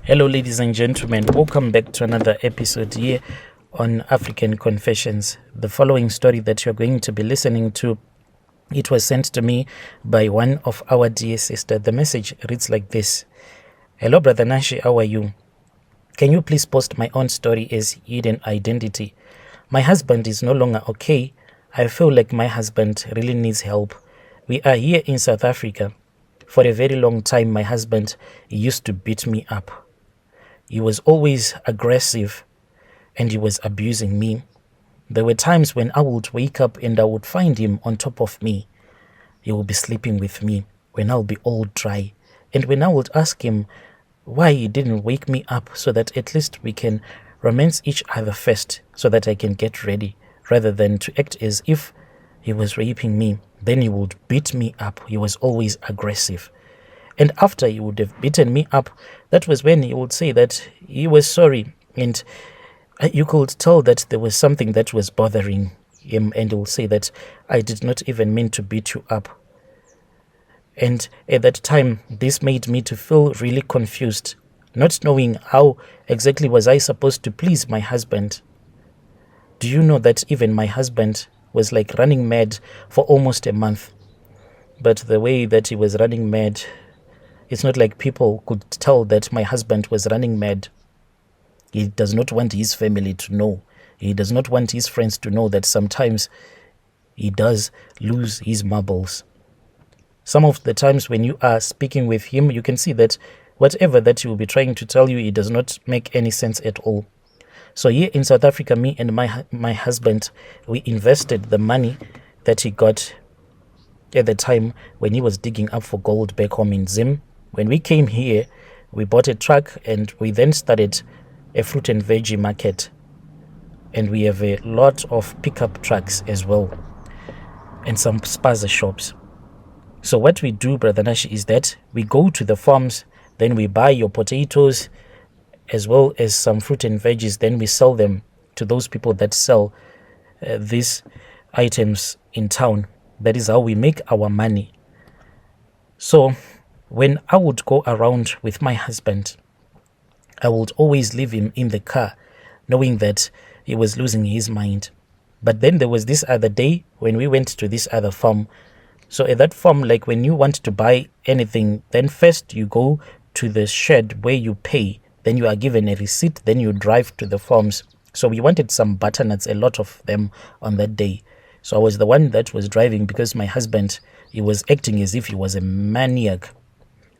Hello, ladies and gentlemen. Welcome back to another episode here on African Confessions. The following story that you're going to be listening to, it was sent to me by one of our dear sisters. The message reads like this. Hello, Brother Nashi, how are you? Can you please post my own story as hidden identity? My husband is no longer okay. I feel like my husband really needs help. We are here in South Africa. For a very long time, my husband used to beat me up. He was always aggressive and he was abusing me. There were times when I would wake up and I would find him on top of me. He would be sleeping with me when I'll be all dry. And when I would ask him why he didn't wake me up so that at least we can romance each other first so that I can get ready, rather than to act as if he was raping me, then he would beat me up. He was always aggressive. And after he would have beaten me up, that was when he would say that he was sorry. And you could tell that there was something that was bothering him. And he would say that I did not even mean to beat you up. And at that time, this made me to feel really confused, not knowing how exactly was I supposed to please my husband. Do you know that even my husband was like running mad for almost a month? But the way that he was running mad, it's not like people could tell that my husband was running mad. He does not want his family to know. He does not want his friends to know that sometimes he does lose his marbles. Some of the times when you are speaking with him, you can see that whatever that he will be trying to tell you, it does not make any sense at all. So here in South Africa, me and my husband, we invested the money that he got at the time when he was digging up for gold back home in Zim. When we came here, we bought a truck and we then started a fruit and veggie market. And we have a lot of pickup trucks as well and some spaza shops. So what we do, Brother Nash, is that we go to the farms, then we buy your potatoes as well as some fruit and veggies. Then we sell them to those people that sell these items in town. That is how we make our money. So when I would go around with my husband, I would always leave him in the car, knowing that he was losing his mind. But then there was this other day when we went to this other farm. So at that farm, like when you want to buy anything, then first you go to the shed where you pay. Then you are given a receipt. Then you drive to the farms. So we wanted some butternuts, a lot of them on that day. So I was the one that was driving because my husband, he was acting as if he was a maniac.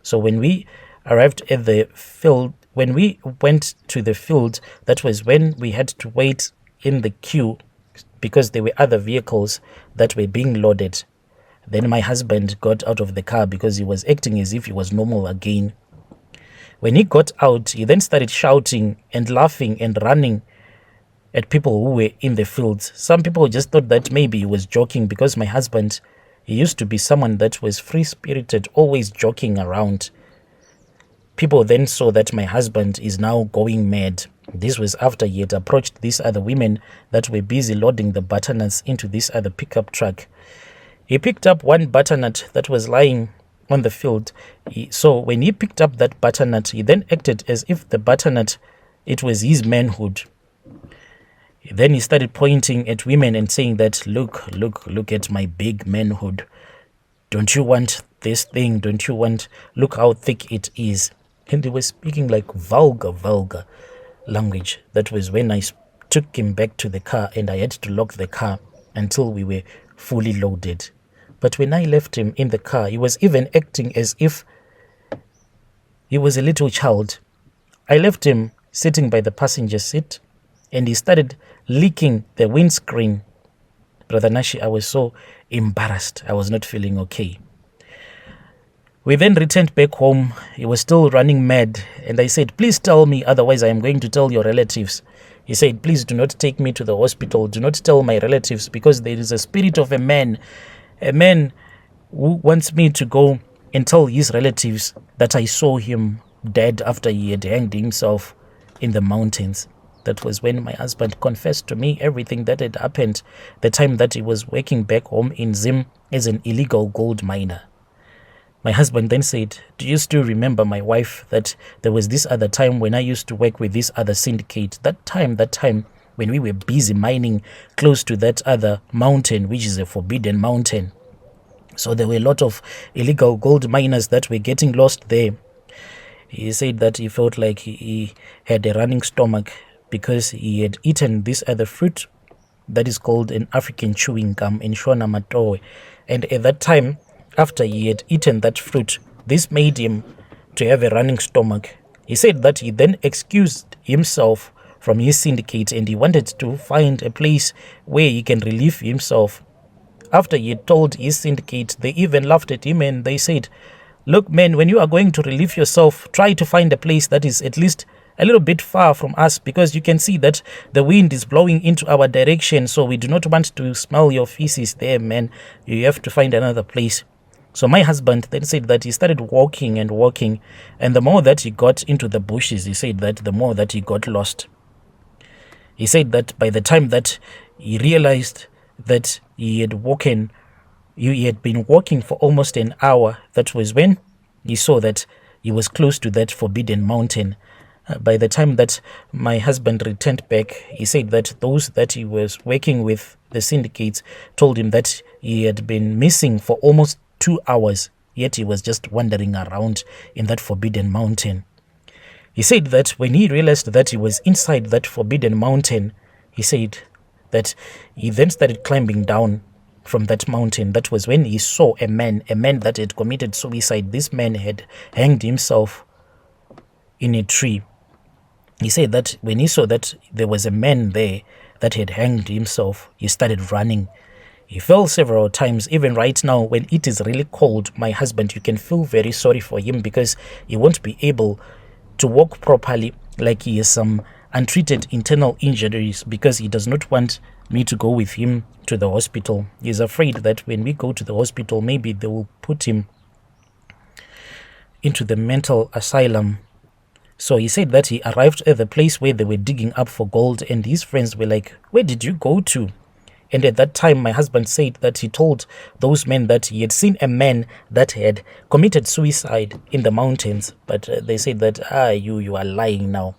So when we arrived at the field, when we went to the field, that was when we had to wait in the queue because there were other vehicles that were being loaded. Then my husband got out of the car because he was acting as if he was normal again. When he got out, he then started shouting and laughing and running at people who were in the fields. Some people just thought that maybe he was joking because my husband, he used to be someone that was free-spirited, always joking around. People then saw that my husband is now going mad. This was after he had approached these other women that were busy loading the butternuts into this other pickup truck. He picked up one butternut that was lying on the field. So when he picked up that butternut, he then acted as if the butternut, it was his manhood. Then he started pointing at women and saying that, look at my big manhood. Don't you want this thing? Don't you want, look how thick it is. And he was speaking like vulgar language. That was when I took him back to the car and I had to lock the car until we were fully loaded. But when I left him in the car, he was even acting as if he was a little child. I left him sitting by the passenger seat and he started licking the windscreen. Brother Nashi, I was so embarrassed. I was not feeling okay. We then returned back home. He was still running mad. And I said, please tell me, otherwise I am going to tell your relatives. He said, please do not take me to the hospital. Do not tell my relatives because there is a spirit of a man who wants me to go and tell his relatives that I saw him dead after he had hanged himself in the mountains. That was when my husband confessed to me everything that had happened the time that he was working back home in Zim as an illegal gold miner. My husband then said, do you still remember, my wife, that there was this other time when I used to work with this other syndicate? That time when we were busy mining close to that other mountain, which is a forbidden mountain. So there were a lot of illegal gold miners that were getting lost there. He said that he felt like he had a running stomach because he had eaten this other fruit that is called an African chewing gum in Shona Matoe. And at that time, after he had eaten that fruit, this made him to have a running stomach. He said that he then excused himself from his syndicate and he wanted to find a place where he can relieve himself. After he had told his syndicate, they even laughed at him and they said, look, man, when you are going to relieve yourself, try to find a place that is at least a little bit far from us, because you can see that the wind is blowing into our direction, so we do not want to smell your feces there, man. You have to find another place. So my husband then said that he started walking and walking, and the more that he got into the bushes, he said that the more that he got lost. He said that by the time that he realized that he had been walking for almost an hour, that was when he saw that he was close to that forbidden mountain. By the time that my husband returned back, he said that those that he was working with, the syndicates, told him that he had been missing for almost 2 hours, yet he was just wandering around in that forbidden mountain. He said that when he realized that he was inside that forbidden mountain, he said that he then started climbing down from that mountain. That was when he saw a man that had committed suicide. This man had hanged himself in a tree. He said that when he saw that there was a man there that had hanged himself, he started running. He fell several times. Even right now, when it is really cold, my husband, you can feel very sorry for him because he won't be able to walk properly, like he has some untreated internal injuries, because he does not want me to go with him to the hospital. He's afraid that when we go to the hospital, maybe they will put him into the mental asylum. So he said that he arrived at the place where they were digging up for gold, and his friends were like, where did you go to? And at that time, my husband said that he told those men that he had seen a man that had committed suicide in the mountains. But they said that, you are lying now.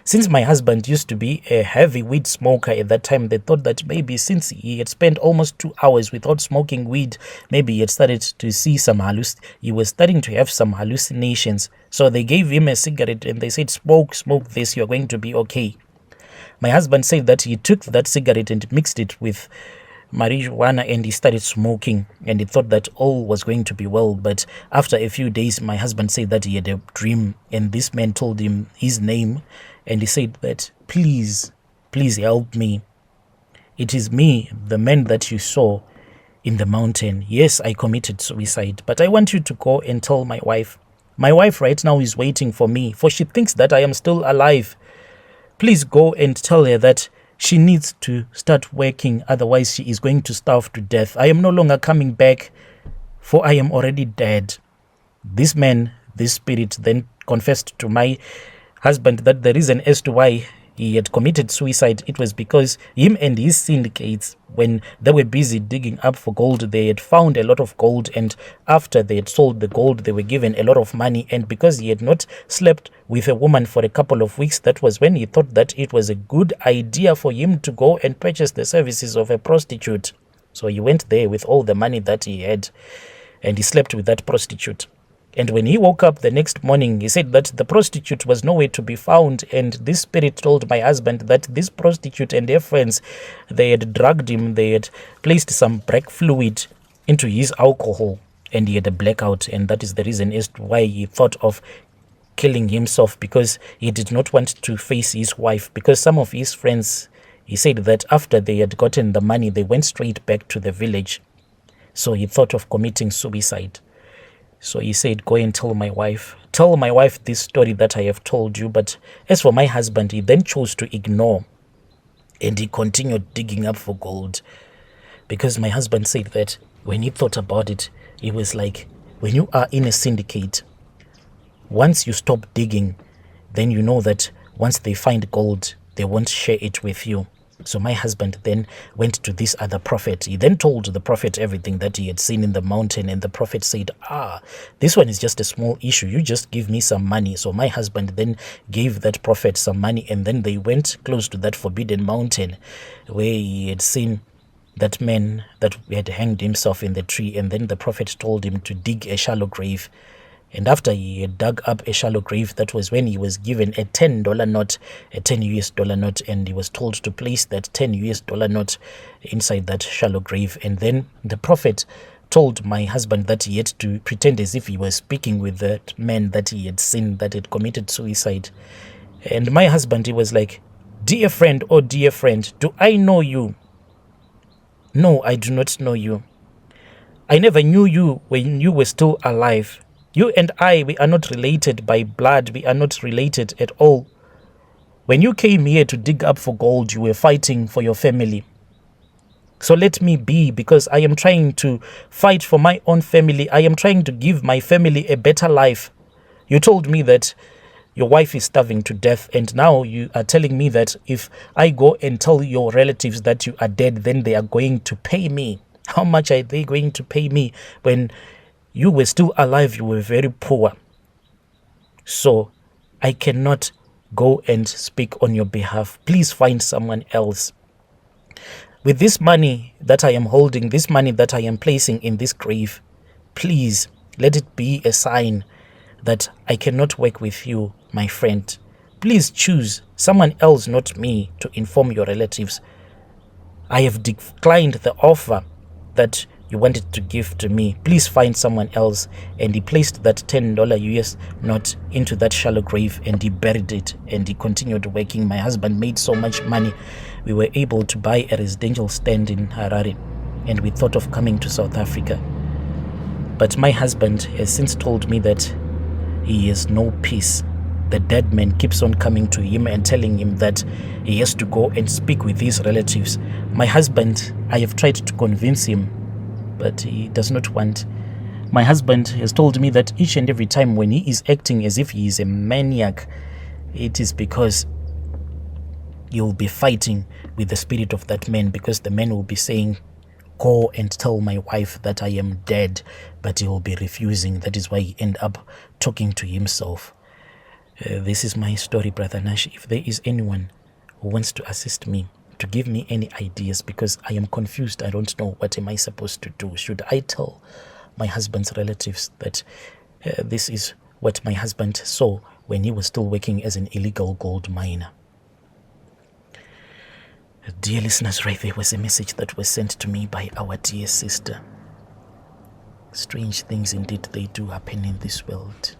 Since my husband used to be a heavy weed smoker at that time, they thought that maybe since he had spent almost 2 hours without smoking weed, maybe he had started to see he was starting to have some hallucinations. So they gave him a cigarette and they said, smoke this, you're going to be okay. My husband said that he took that cigarette and mixed it with marijuana and he started smoking, and he thought that all was going to be well. But after a few days, my husband said that he had a dream, and this man told him his name, and he said that, please help me. It is me, the man that you saw in the mountain. Yes, I committed suicide, but I want you to go and tell my wife. My wife right now is waiting for me, for she thinks that I am still alive. Please go and tell her that she needs to start working, otherwise she is going to starve to death. I am no longer coming back, for I am already dead. This man, this spirit, then confessed to my husband that the reason as to why he had committed suicide, it was because him and his syndicates, when they were busy digging up for gold, they had found a lot of gold, and after they had sold the gold, they were given a lot of money. And because he had not slept with a woman for a couple of weeks, that was when he thought that it was a good idea for him to go and purchase the services of a prostitute. So he went there with all the money that he had, and he slept with that prostitute. And when he woke up the next morning, he said that the prostitute was nowhere to be found. And this spirit told my husband that this prostitute and their friends, they had drugged him. They had placed some black fluid into his alcohol, and he had a blackout. And that is the reason as to why he thought of killing himself, because he did not want to face his wife. Because some of his friends, he said that after they had gotten the money, they went straight back to the village. So he thought of committing suicide. So he said, go and tell my wife. Tell my wife this story that I have told you. But as for my husband, he then chose to ignore. And he continued digging up for gold. Because my husband said that when he thought about it, it was like, when you are in a syndicate, once you stop digging, then you know that once they find gold, they won't share it with you. So my husband then went to this other prophet. He then told the prophet everything that he had seen in the mountain. And the prophet said, this one is just a small issue. You just give me some money. So my husband then gave that prophet some money. And then they went close to that forbidden mountain where he had seen that man that had hanged himself in the tree. And then the prophet told him to dig a shallow grave. And after he had dug up a shallow grave, that was when he was given a $10 note, a 10 US dollar note, and he was told to place that 10 US dollar note inside that shallow grave. And then the prophet told my husband that he had to pretend as if he was speaking with that man that he had seen that had committed suicide. And my husband, he was like, "Dear friend, oh dear friend, do I know you?" "No, I do not know you. I never knew you when you were still alive. You and I, we are not related by blood. We are not related at all. When you came here to dig up for gold, you were fighting for your family. So let me be, because I am trying to fight for my own family. I am trying to give my family a better life. You told me that your wife is starving to death, and now you are telling me that if I go and tell your relatives that you are dead, then they are going to pay me. How much are they going to pay me when you were still alive? You were very poor. So I cannot go and speak on your behalf. Please find someone else. With this money that I am holding, this money that I am placing in this grave, please let it be a sign that I cannot work with you, my friend. Please choose someone else, not me, to inform your relatives. I have declined the offer that you wanted to give to me. Please find someone else." And he placed that $10 US note into that shallow grave and he buried it, and he continued working. My husband made so much money. We were able to buy a residential stand in Harare, and we thought of coming to South Africa. But my husband has since told me that he has no peace. The dead man keeps on coming to him and telling him that he has to go and speak with his relatives. My husband, I have tried to convince him, but he does not want. My husband has told me that each and every time when he is acting as if he is a maniac, it is because he will be fighting with the spirit of that man, because the man will be saying, "Go and tell my wife that I am dead," but he will be refusing. That is why he end up talking to himself. This is my story, Brother Nash. If there is anyone who wants to assist me, to give me any ideas, because I am confused. I don't know, what am I supposed to do? Should I tell my husband's relatives that this is what my husband saw when he was still working as an illegal gold miner? Dear listeners, right there was a message that was sent to me by our dear sister. Strange things indeed they do happen in this world.